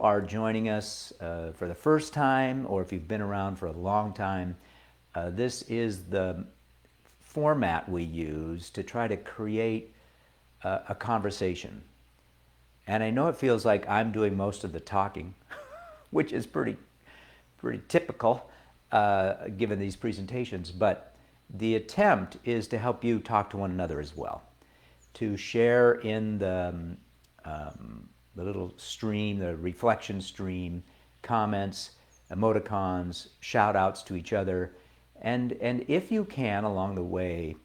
are joining us for the first time, or if you've been around for a long time, this is the format we use to try to create a conversation. And I know it feels like I'm doing most of the talking, which is pretty typical given these presentations, but the attempt is to help you talk to one another as well, to share in the little stream, the reflection stream, comments, emoticons, shout outs to each other, and if you can along the way,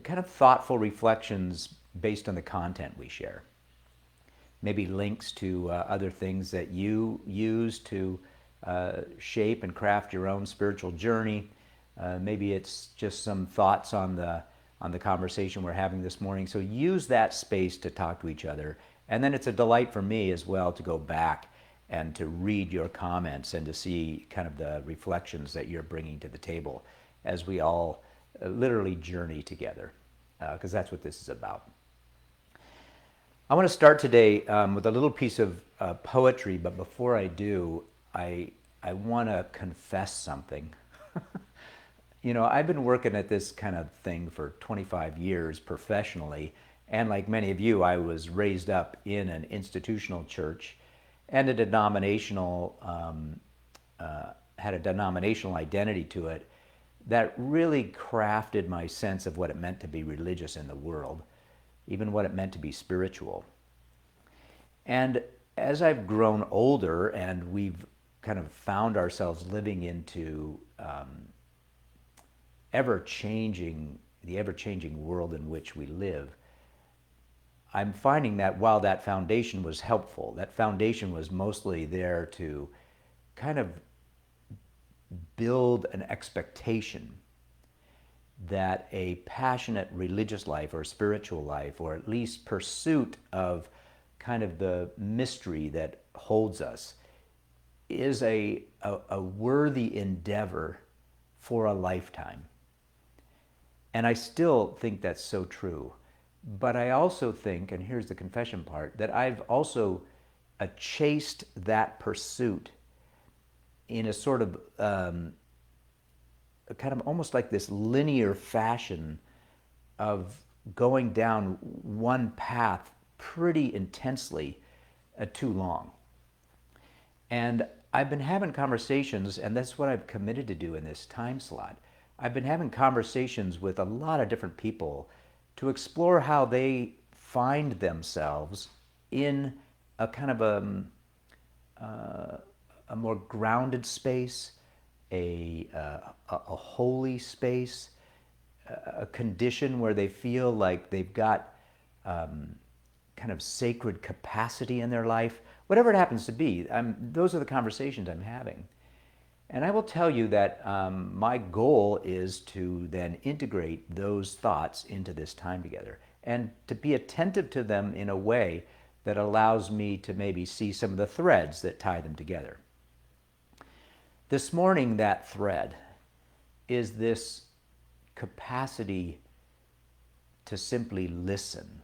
kind of thoughtful reflections based on the content we share. Maybe links to other things that you use to shape and craft your own spiritual journey. Maybe it's just some thoughts on the conversation we're having this morning. So use that space to talk to each other. And then it's a delight for me as well to go back and to read your comments and to see kind of the reflections that you're bringing to the table as we all literally journey together, because that's what this is about. I want to start today with a little piece of poetry, but before I do, I want to confess something. You know, I've been working at this kind of thing for 25 years professionally, and like many of you, I was raised up in an institutional church and a denominational, had a denominational identity to it that really crafted my sense of what it meant to be religious in the world, even what it meant to be spiritual. And as I've grown older and we've kind of found ourselves living into the ever-changing world in which we live, I'm finding that while that foundation was helpful, that foundation was mostly there to kind of build an expectation that a passionate religious life or spiritual life, or at least pursuit of kind of the mystery that holds us, is a worthy endeavor for a lifetime. And I still think that's so true. But I also think, and here's the confession part, that I've also chased that pursuit in a sort of kind of almost like this linear fashion of going down one path pretty intensely too long. And I've been having conversations, and that's what I've committed to do in this time slot. I've been having conversations with a lot of different people to explore how they find themselves in a kind of a more grounded space, a holy space, a condition where they feel like they've got kind of sacred capacity in their life, whatever it happens to be. Those are the conversations I'm having. And I will tell you that my goal is to then integrate those thoughts into this time together and to be attentive to them in a way that allows me to maybe see some of the threads that tie them together. This morning, that thread is this capacity to simply listen.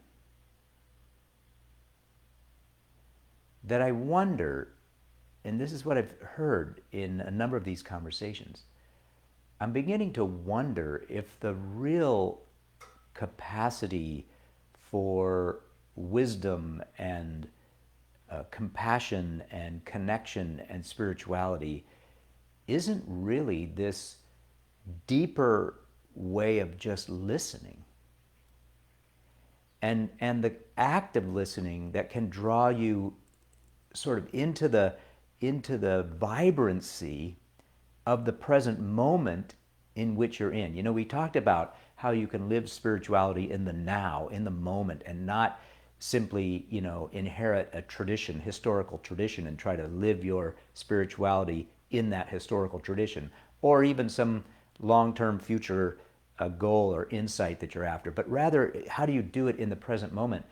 That I wonder, and this is what I've heard in a number of these conversations, I'm beginning to wonder if the real capacity for wisdom and compassion and connection and spirituality isn't really this deeper way of just listening. And the act of listening that can draw you sort of into the vibrancy of the present moment in which you're in. You know, we talked about how you can live spirituality in the now, in the moment, and not simply, you know, inherit a tradition, historical tradition, and try to live your spirituality in that historical tradition, or even some long-term future goal or insight that you're after, but rather, how do you do it in the present moment?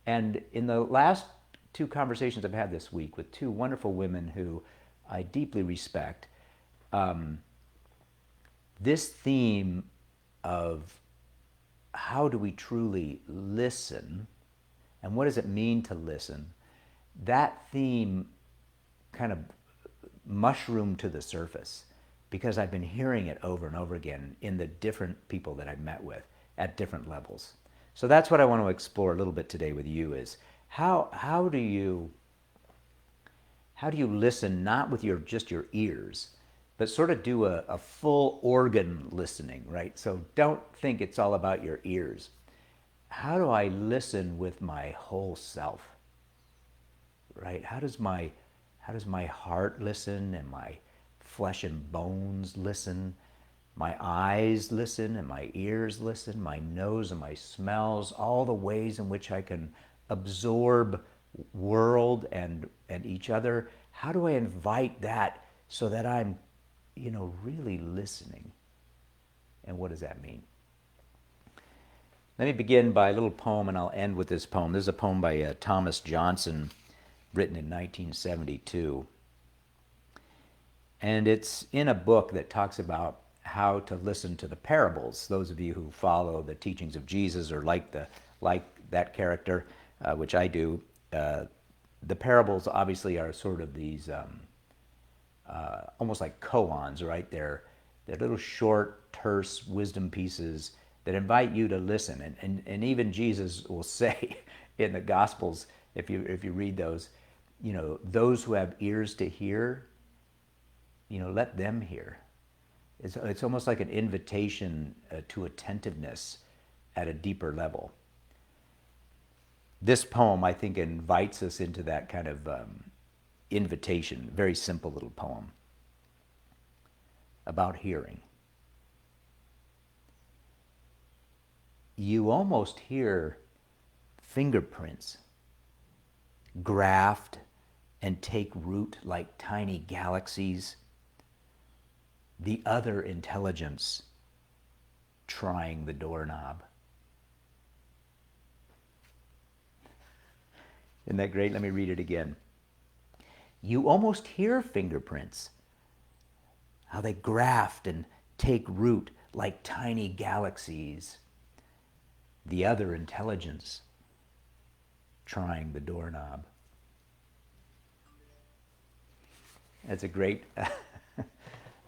And in the last two conversations I've had this week with two wonderful women who I deeply respect, this theme of how do we truly listen and what does it mean to listen, that theme kind of mushroom to the surface because I've been hearing it over and over again in the different people that I've met with at different levels. So that's what I want to explore a little bit today with you is how do you listen not with just your ears, but sort of do a full organ listening, right? So don't think it's all about your ears. How do I listen with my whole self? Right? How does my heart listen and my flesh and bones listen? My eyes listen and my ears listen, my nose and my smells, all the ways in which I can absorb world and each other. How do I invite that so that I'm, really listening? And what does that mean? Let me begin by a little poem, and I'll end with this poem. This is a poem by Thomas Johnson, written in 1972. And it's in a book that talks about how to listen to the parables. Those of you who follow the teachings of Jesus or like that character, which I do, the parables obviously are sort of these almost like koans, right? They're little short, terse wisdom pieces that invite you to listen. And even Jesus will say in the Gospels, if you read those, those who have ears to hear, let them hear. It's almost like an invitation to attentiveness at a deeper level. This poem, I think, invites us into that kind of invitation. Very simple little poem about hearing. You almost hear fingerprints graft and take root like tiny galaxies. The other intelligence trying the doorknob. Isn't that great? Let me read it again. You almost hear fingerprints, how they graft and take root like tiny galaxies. The other intelligence trying the doorknob. That's a great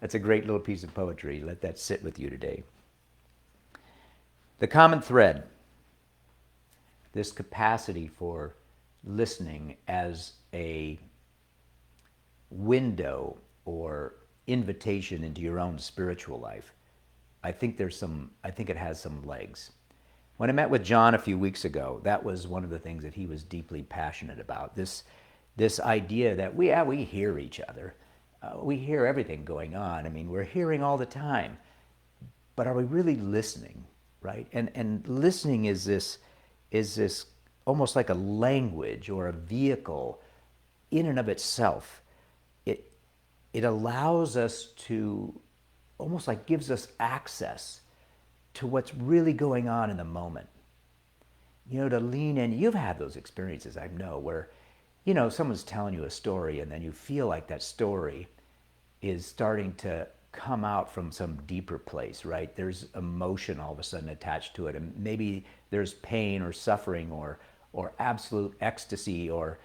that's a great little piece of poetry. Let that sit with you today. The common thread, this capacity for listening as a window or invitation into your own spiritual life, I think it has some legs. When I met with John a few weeks ago, that was one of the things that he was deeply passionate about. This idea that we hear each other. We hear everything going on. I mean, we're hearing all the time. But are we really listening, right? And listening is this almost like a language or a vehicle in and of itself. It allows us to, almost like gives us access to what's really going on in the moment. To lean in. You've had those experiences, I know, where, someone's telling you a story and then you feel like that story is starting to come out from some deeper place, right? There's emotion all of a sudden attached to it. And maybe there's pain or suffering or absolute ecstasy or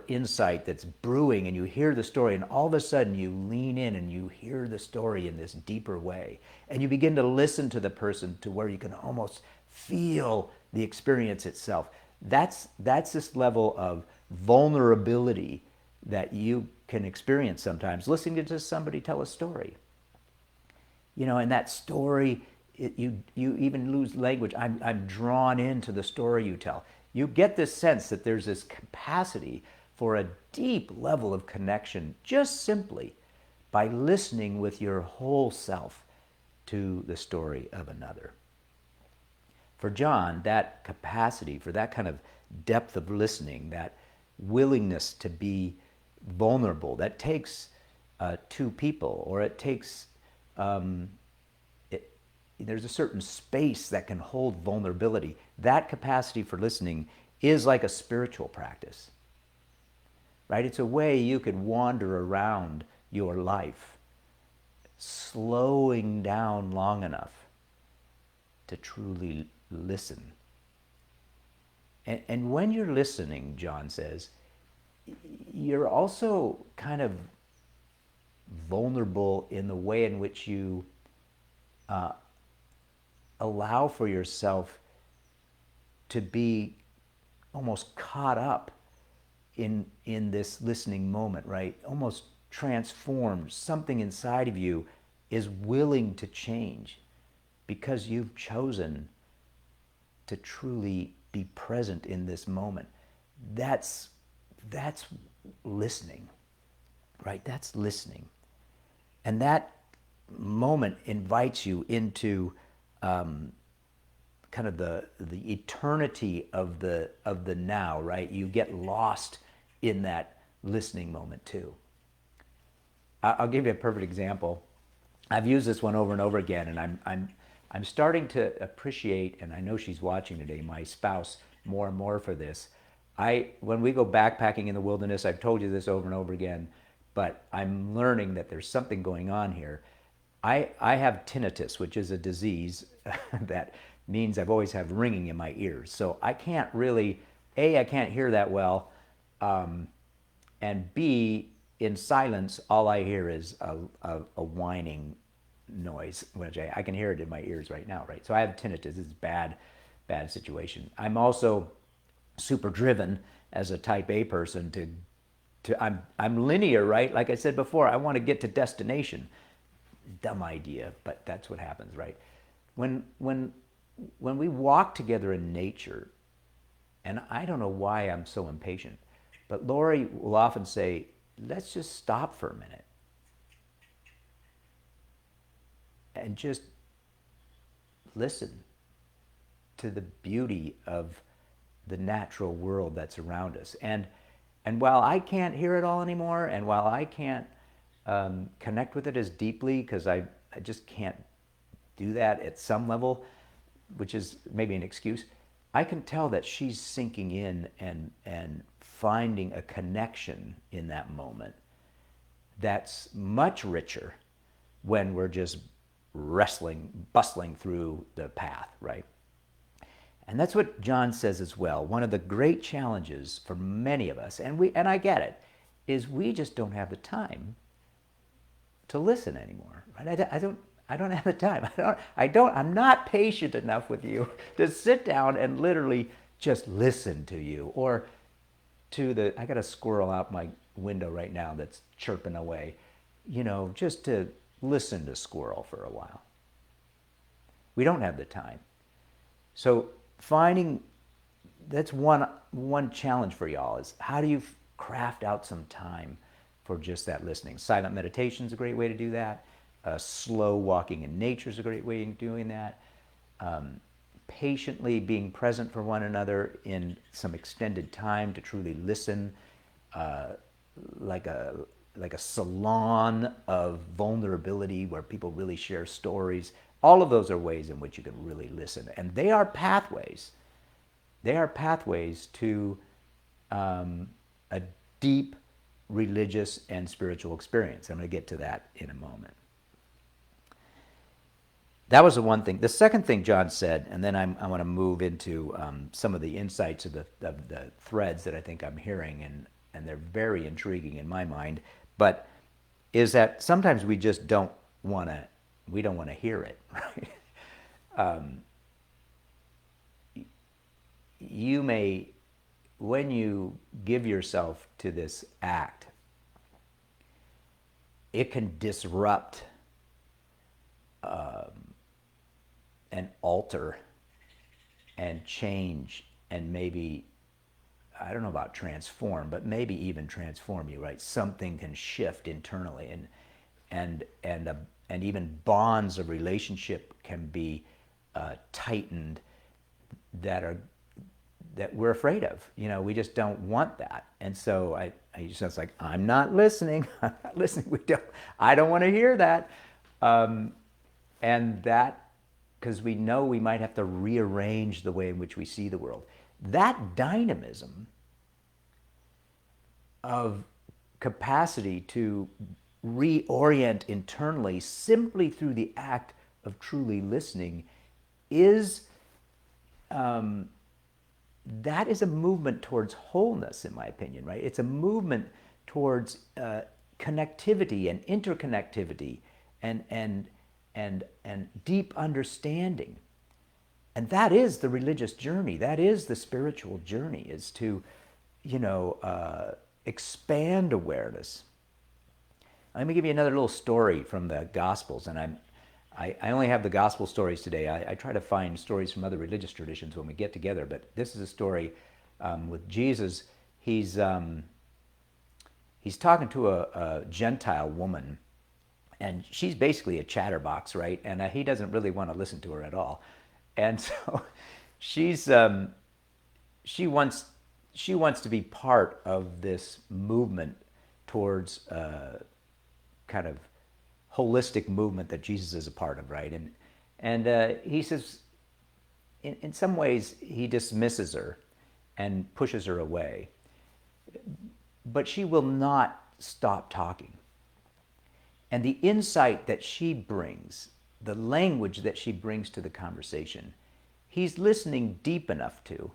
insight that's brewing, and you hear the story, and all of a sudden you lean in and you hear the story in this deeper way. And you begin to listen to the person to where you can almost feel the experience itself. That's this level of vulnerability that you can experience sometimes listening to somebody tell a story. And that story, you even lose language. I'm drawn into the story you tell. You get this sense that there's this capacity for a deep level of connection just simply by listening with your whole self to the story of another. For John, that capacity, for that kind of depth of listening, that willingness to be vulnerable, that takes two people, or it takes, there's a certain space that can hold vulnerability. That capacity for listening is like a spiritual practice, right? It's a way you could wander around your life, slowing down long enough to truly listen. And when you're listening, John says, you're also kind of vulnerable in the way in which you allow for yourself to be almost caught up in this listening moment, right? Almost transformed. Something inside of you is willing to change because you've chosen to truly be present in this moment. That's listening, right? That's listening. And that moment invites you into kind of the eternity of the now, right? You get lost in that listening moment too. I'll give you a perfect example. I've used this one over and over again, and I'm starting to appreciate, and I know she's watching today, my spouse, more and more for this. When we go backpacking in the wilderness, I've told you this over and over again, but I'm learning that there's something going on here. I have tinnitus, which is a disease that means I've always have ringing in my ears. So I can't really, A, I can't hear that well, and B, in silence, all I hear is a whining noise, which I can hear it in my ears right now, right? So I have tinnitus. It's a bad situation. I'm also super driven as a type A person I'm linear, right? Like I said before, I want to get to destination. Dumb idea, but that's what happens, right? When we walk together in nature, and I don't know why I'm so impatient, but Lori will often say, let's just stop for a minute and just listen to the beauty of the natural world that's around us. And while I can't hear it all anymore, and while I can't connect with it as deeply, because I just can't do that at some level, which is maybe an excuse, I can tell that she's sinking in and finding a connection in that moment that's much richer when we're just bustling through the path, right? And that's what John says as well. One of the great challenges for many of us, and I get it, is we just don't have the time to listen anymore, right? I don't have the time. I'm not patient enough with you to sit down and literally just listen to you. Or I got a squirrel out my window right now that's chirping away, just to listen to squirrel for a while. We don't have the time. So that's one challenge for y'all, is how do you craft out some time for just that listening? Silent meditation is a great way to do that. Slow walking in nature is a great way of doing that. Patiently being present for one another in some extended time to truly listen, like a salon of vulnerability where people really share stories. All of those are ways in which you can really listen. And they are pathways. They are pathways to a deep religious and spiritual experience. I'm going to get to that in a moment. That was the one thing. The second thing John said, and then I want to move into some of the insights of the threads that I think I'm hearing, and they're very intriguing in my mind, but is that sometimes we just don't want to hear it, right? You may, when you give yourself to this act, it can disrupt and alter and change and maybe, I don't know about transform, but maybe even transform you, right? Something can shift internally, and even bonds of relationship can be tightened that we're afraid of. We just don't want that. And so I just like, I'm not listening. I'm not listening. I don't want to hear that. And that, because we know we might have to rearrange the way in which we see the world. That dynamism of capacity to reorient internally simply through the act of truly listening is that is a movement towards wholeness, in my opinion, right? It's a movement towards connectivity and interconnectivity and deep understanding. And that is the religious journey. That is the spiritual journey, is to, expand awareness. Let me give you another little story from the Gospels, and I only have the Gospel stories today. I try to find stories from other religious traditions when we get together, but this is a story with Jesus. He's talking to a Gentile woman, and she's basically a chatterbox, right? And he doesn't really want to listen to her at all. And so she's she wants to be part of this movement towards kind of holistic movement that Jesus is a part of, right? And he says, in some ways, he dismisses her and pushes her away, but she will not stop talking. And the insight that she brings, the language that she brings to the conversation, he's listening deep enough to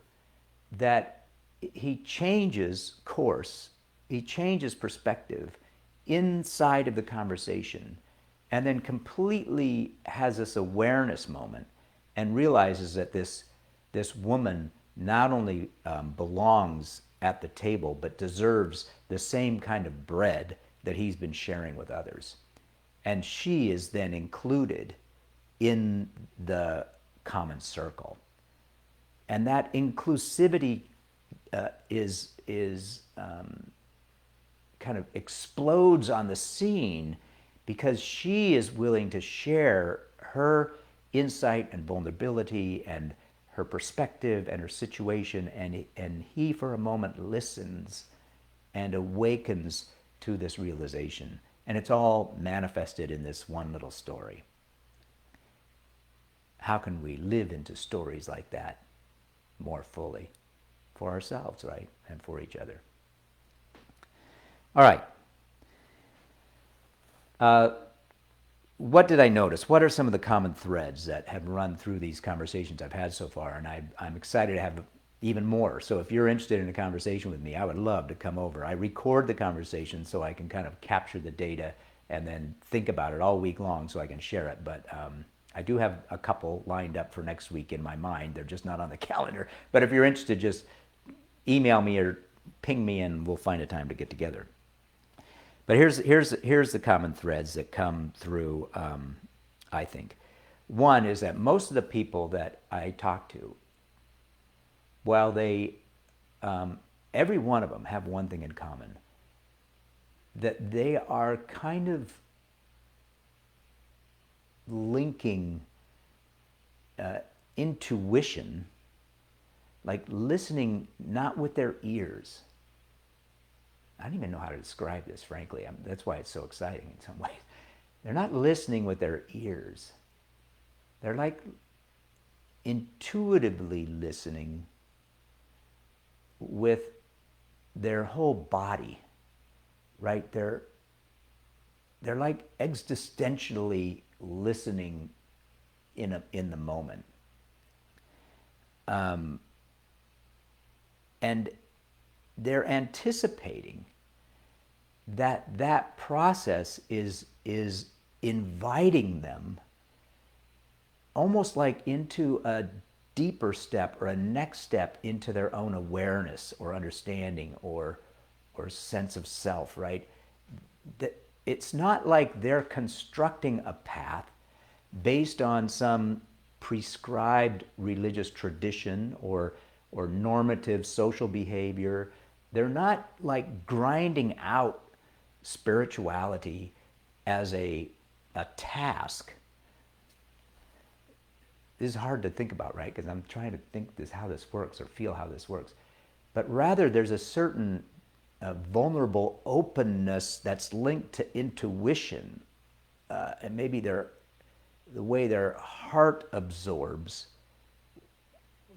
that he changes course, he changes perspective inside of the conversation, and then completely has this awareness moment and realizes that this woman not only belongs at the table, but deserves the same kind of bread that he's been sharing with others. And she is then included in the common circle. And that inclusivity is kind of explodes on the scene because she is willing to share her insight and vulnerability and her perspective and her situation, and he for a moment listens and awakens to this realization. And it's all manifested in this one little story. How can we live into stories like that more fully for ourselves, right? And for each other. All right. What did I notice? What are some of the common threads that have run through these conversations I've had so far? And I'm excited to have even more. So if you're interested in a conversation with me, I would love to come over. I record the conversation so I can kind of capture the data and then think about it all week long so I can share it. But I do have a couple lined up for next week in my mind. They're just not on the calendar. But if you're interested, just email me or ping me and we'll find a time to get together. But here's the common threads that come through, I think. One is that most of the people that I talk to, while they, every one of them have one thing in common, that they are kind of linking intuition, like listening not with their ears. I don't even know how to describe this, frankly. That's why it's so exciting in some ways. They're not listening with their ears. They're like intuitively listening with their whole body, right? They're like existentially listening in the moment. And they're anticipating that process is inviting them almost like into a deeper step or a next step into their own awareness or understanding or sense of self, right? That it's not like they're constructing a path based on some prescribed religious tradition or normative social behavior. They're not like grinding out spirituality as a task. This is hard to think about, right? Because I'm trying to think how this works or feel how this works. But rather, there's a certain vulnerable openness that's linked to intuition, and maybe the way their heart absorbs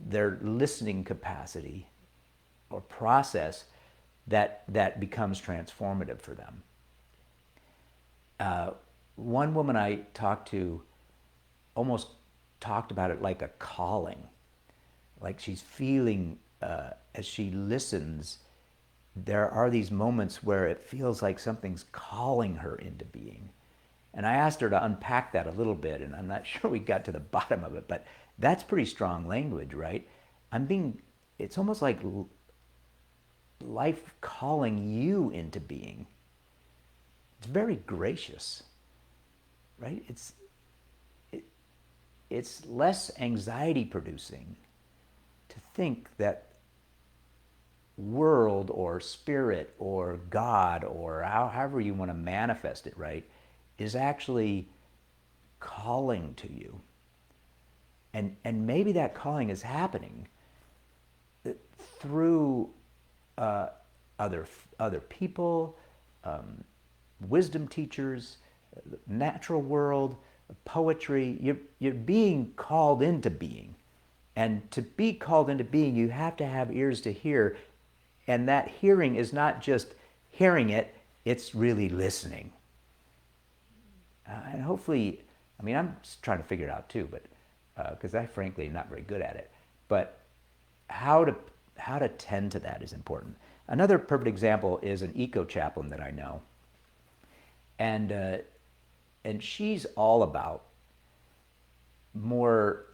their listening capacity or process that becomes transformative for them. One woman I talked to almost talked about it like a calling, like she's feeling as she listens, there are these moments where it feels like something's calling her into being. And I asked her to unpack that a little bit, and I'm not sure we got to the bottom of it, but that's pretty strong language, right? It's almost like life calling you into being. It's very gracious, right? It's less anxiety producing to think that world or spirit or God or however you want to manifest it, right, is actually calling to you. And maybe that calling is happening through other people, wisdom teachers, natural world, poetry. You're being called into being. And to be called into being, you have to have ears to hear. And that hearing is not just hearing it, it's really listening. And hopefully, I mean, I'm just trying to figure it out too, but because I frankly am not very good at it. But how to tend to that is important. Another perfect example is an eco chaplain that I know, and she's all about more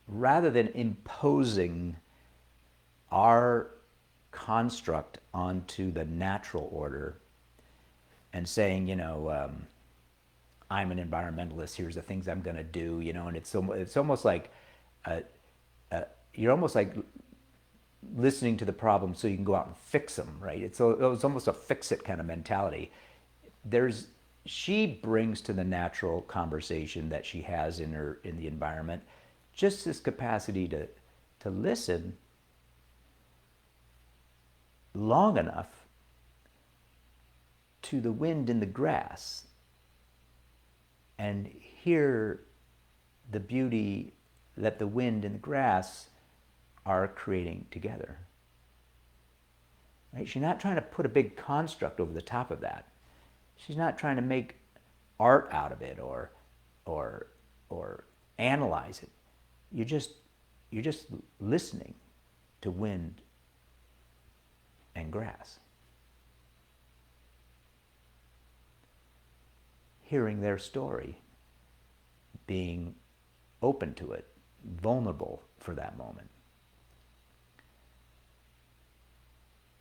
rather than imposing our construct onto the natural order and saying, I'm an environmentalist, here's the things I'm going to do, and it's almost like you're almost like listening to the problem so you can go out and fix them, right? It's almost a fix-it kind of mentality. She brings to the natural conversation that she has in the environment just this capacity to listen long enough to the wind in the grass and hear the beauty that the wind and the grass are creating together. Right? She's not trying to put a big construct over the top of that. She's not trying to make art out of it or analyze it. You're just listening to wind and grass. Hearing their story, being open to it, vulnerable for that moment.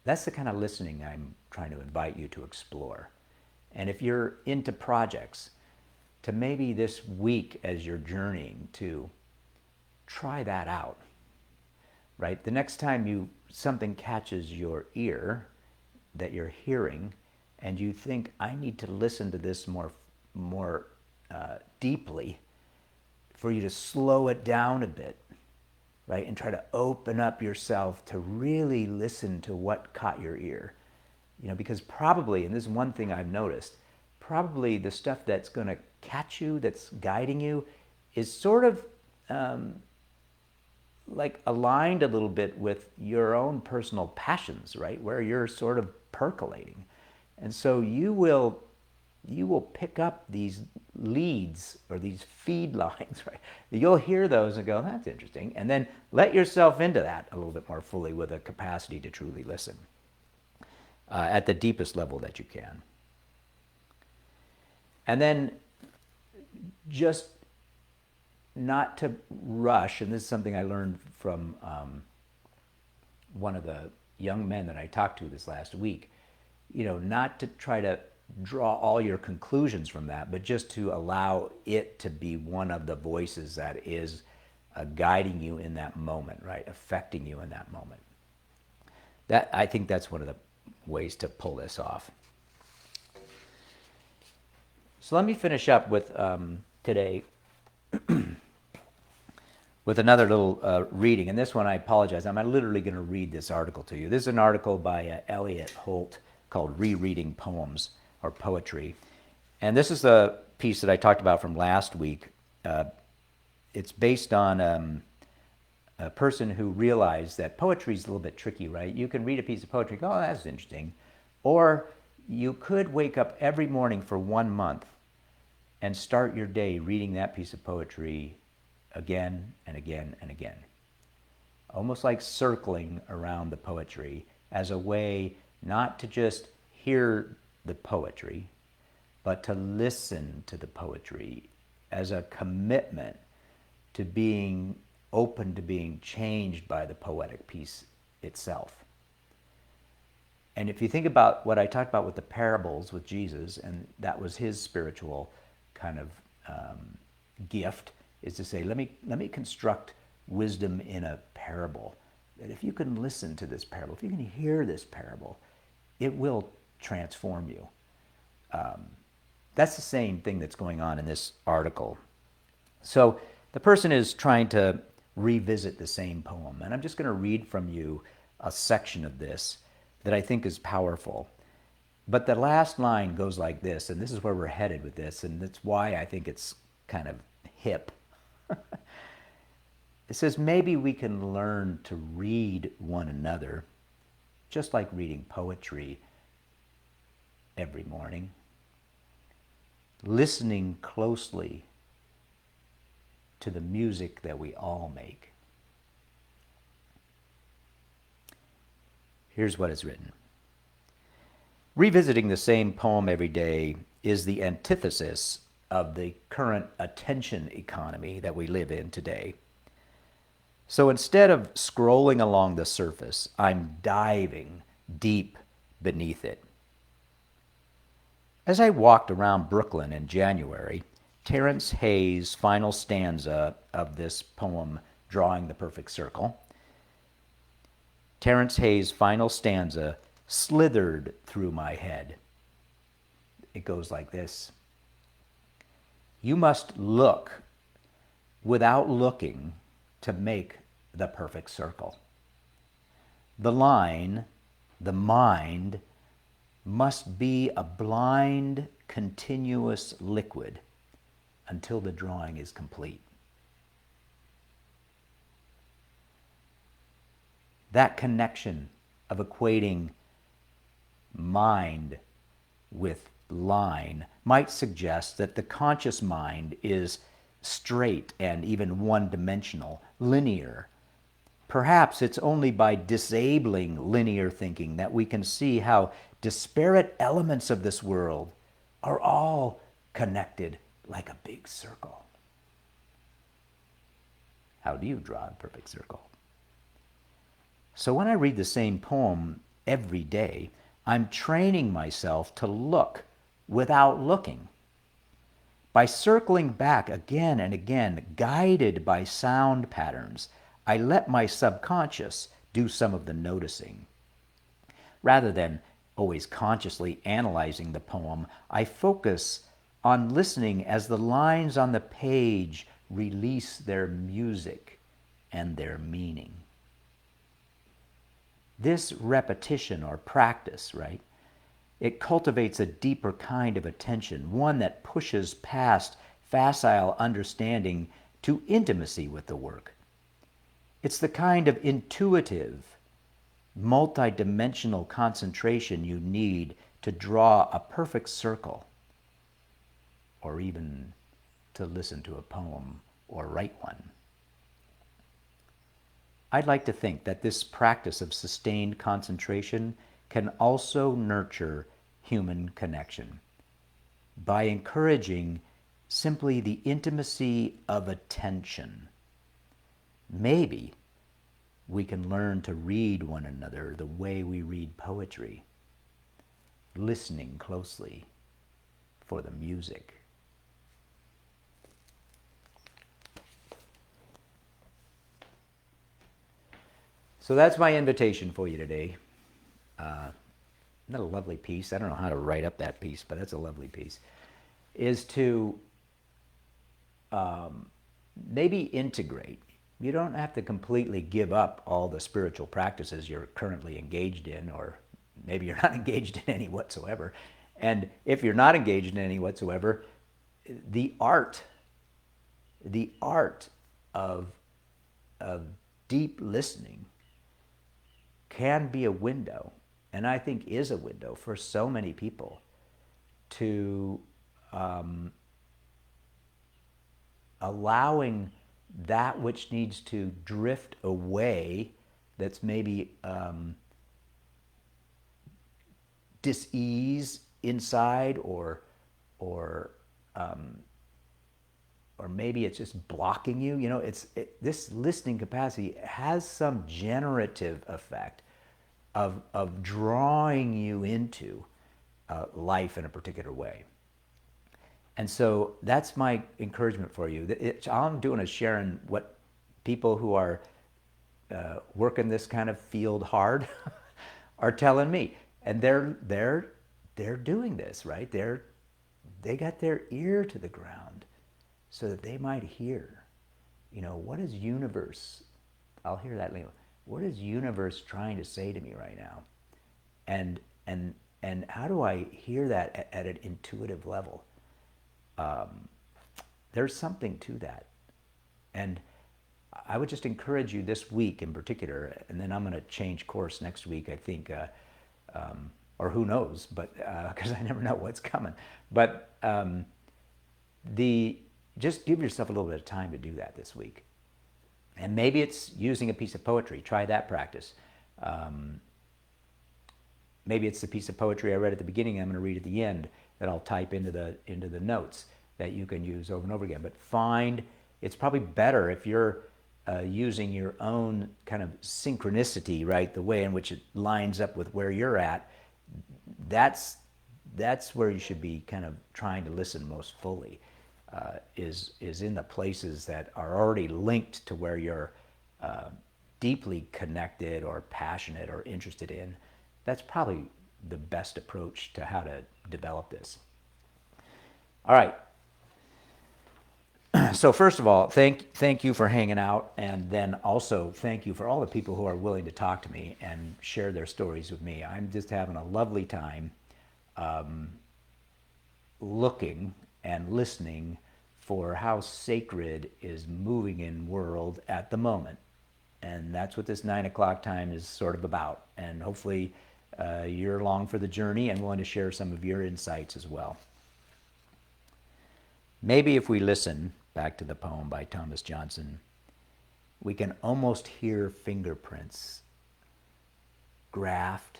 That's the kind of listening I'm trying to invite you to explore. And if you're into projects, to maybe this week as you're journeying to try that out, right? The next time something catches your ear that you're hearing and you think, I need to listen to this more deeply, for you to slow it down a bit, right? And try to open up yourself to really listen to what caught your ear. Because probably, and this is one thing I've noticed, probably the stuff that's going to catch you, that's guiding you, is sort of like aligned a little bit with your own personal passions, right? Where you're sort of percolating. And so you will pick up these leads or these feed lines, right? You'll hear those and go, that's interesting. And then let yourself into that a little bit more fully with a capacity to truly listen at the deepest level that you can. And then just not to rush, and this is something I learned from one of the young men that I talked to this last week, not to try to draw all your conclusions from that, but just to allow it to be one of the voices that is guiding you in that moment, right? Affecting you in that moment. I think that's one of the ways to pull this off. So let me finish up with today with another little reading. And this one, I apologize, I'm literally going to read this article to you. This is an article by Elliot Holt called Rereading Poems or Poetry. And this is the piece that I talked about from last week. It's based on a person who realized that poetry is a little bit tricky, right? You can read a piece of poetry and go, oh, that's interesting. Or you could wake up every morning for 1 month and start your day reading that piece of poetry again and again and again. almost like circling around the poetry as a way not to just hear the poetry, but to listen to the poetry as a commitment to being open to being changed by the poetic piece itself. And if you think about what I talked about with the parables with Jesus, and that was his spiritual kind of gift, is to say, let me construct wisdom in a parable. That if you can listen to this parable, if you can hear this parable, it will transform you. That's the same thing that's going on in this article. So the person is trying to revisit the same poem, and I'm just going to read from you a section of this that I think is powerful. But the last line goes like this, and this is where we're headed with this, and that's why I think it's kind of hip. It says, maybe we can learn to read one another, just like reading poetry every morning, listening closely to the music that we all make. Here's what is written. Revisiting the same poem every day is the antithesis of the current attention economy that we live in today. So instead of scrolling along the surface, I'm diving deep beneath it. As I walked around Brooklyn in January, Terence Hayes' final stanza of this poem, Drawing the Perfect Circle, Terence Hayes' final stanza slithered through my head. It goes like this. You must look without looking to make the perfect circle. The line, the mind, must be a blind, continuous liquid until the drawing is complete. That connection of equating mind with line might suggest that the conscious mind is straight and even one-dimensional, linear. Perhaps it's only by disabling linear thinking that we can see how disparate elements of this world are all connected like a big circle. How do you draw a perfect circle? So when I read the same poem every day, I'm training myself to look without looking. By circling back again and again, guided by sound patterns, I let my subconscious do some of the noticing. Rather than always consciously analyzing the poem, I focus on listening as the lines on the page release their music and their meaning. This repetition or practice, right? It cultivates a deeper kind of attention, one that pushes past facile understanding to intimacy with the work. It's the kind of intuitive, multidimensional concentration you need to draw a perfect circle, or even to listen to a poem or write one. I'd like to think that this practice of sustained concentration can also nurture human connection by encouraging simply the intimacy of attention. Maybe we can learn to read one another the way we read poetry, listening closely for the music. So that's my invitation for you today. Not a lovely piece. I don't know how to write up that piece, but that's a lovely piece. Is to maybe integrate. You don't have to completely give up all the spiritual practices you're currently engaged in, or maybe you're not engaged in any whatsoever. And if you're not engaged in any whatsoever, the art of deep listening can be a window, and I think is a window for so many people to allowing that which needs to drift away, that's maybe dis-ease inside, or or maybe it's just blocking you. You know, this listening capacity has some generative effect of drawing you into life in a particular way. And so that's my encouragement for you. All I'm doing is sharing what people who are working this kind of field hard are telling me, and they're doing this, right. They got their ear to the ground so that they might hear. You know, what is universe? I'll hear that later. What is universe trying to say to me right now? And and how do I hear that at an intuitive level? There's something to that. And I would just encourage you this week in particular, and then I'm going to change course next week, I think, or who knows, but because I never know what's coming. But just give yourself a little bit of time to do that this week. And maybe it's using a piece of poetry. Try that practice. Maybe it's the piece of poetry I read at the beginning, I'm going to read at the end, that I'll type into the notes that you can use over and over again. But it's probably better if you're using your own kind of synchronicity, right? The way in which it lines up with where you're at. That's where you should be kind of trying to listen most fully, is in the places that are already linked to where you're deeply connected or passionate or interested in. That's probably the best approach to how to develop this. All right. So first of all, thank you for hanging out, and then also thank you for all the people who are willing to talk to me and share their stories with me. I'm just having a lovely time looking and listening for how sacred is moving in world at the moment. And that's what this 9 o'clock time is sort of about. And hopefully you're along for the journey and willing to share some of your insights as well. Maybe if we listen, back to the poem by Thomas Johnson, we can almost hear fingerprints graft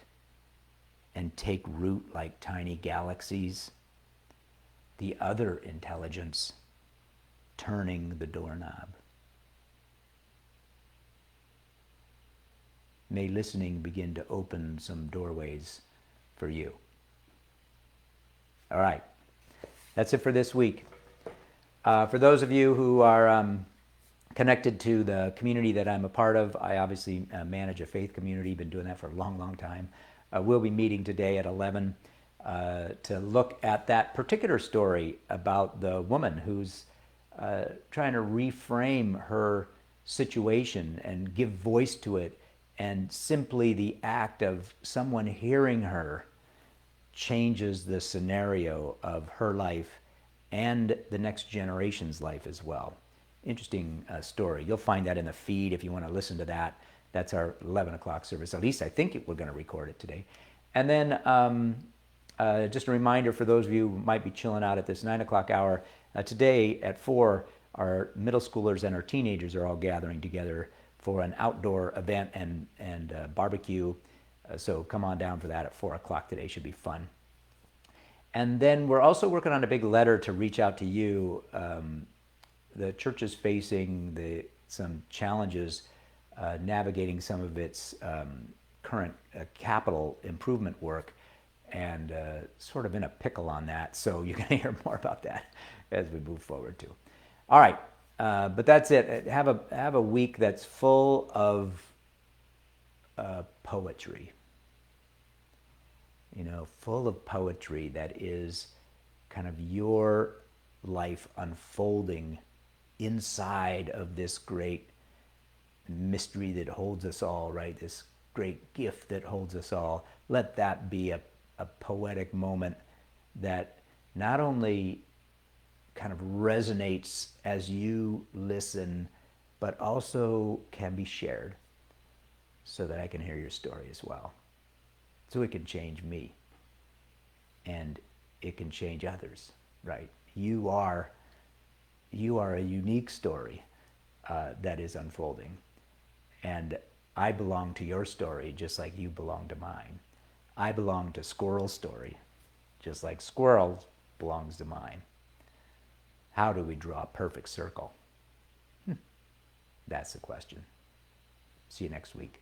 and take root like tiny galaxies, the other intelligence turning the doorknob. May listening begin to open some doorways for you. All right, that's it for this week. For those of you who are connected to the community that I'm a part of, I obviously manage a faith community, been doing that for a long, long time. We'll be meeting today at 11 to look at that particular story about the woman who's trying to reframe her situation and give voice to it, and simply the act of someone hearing her changes the scenario of her life and the next generation's life as well. Interesting story. You'll find that in the feed if you want to listen to that. That's our 11 o'clock service. At least I think we're going to record it today. And then just a reminder for those of you who might be chilling out at this 9 o'clock hour, today at 4, our middle schoolers and our teenagers are all gathering together for an outdoor event and barbecue. So come on down for that at 4 o'clock today. Should be fun. And then we're also working on a big letter to reach out to you. The church is facing some challenges navigating some of its current capital improvement work, and sort of in a pickle on that. So you're going to hear more about that as we move forward too. All right, but that's it. Have a week that's full of poetry. You know, full of poetry that is kind of your life unfolding inside of this great mystery that holds us all, right? This great gift that holds us all. Let that be a poetic moment that not only kind of resonates as you listen, but also can be shared so that I can hear your story as well. So it can change me, and it can change others, right? You are a unique story that is unfolding. And I belong to your story just like you belong to mine. I belong to Squirrel's story just like Squirrel belongs to mine. How do we draw a perfect circle? That's the question. See you next week.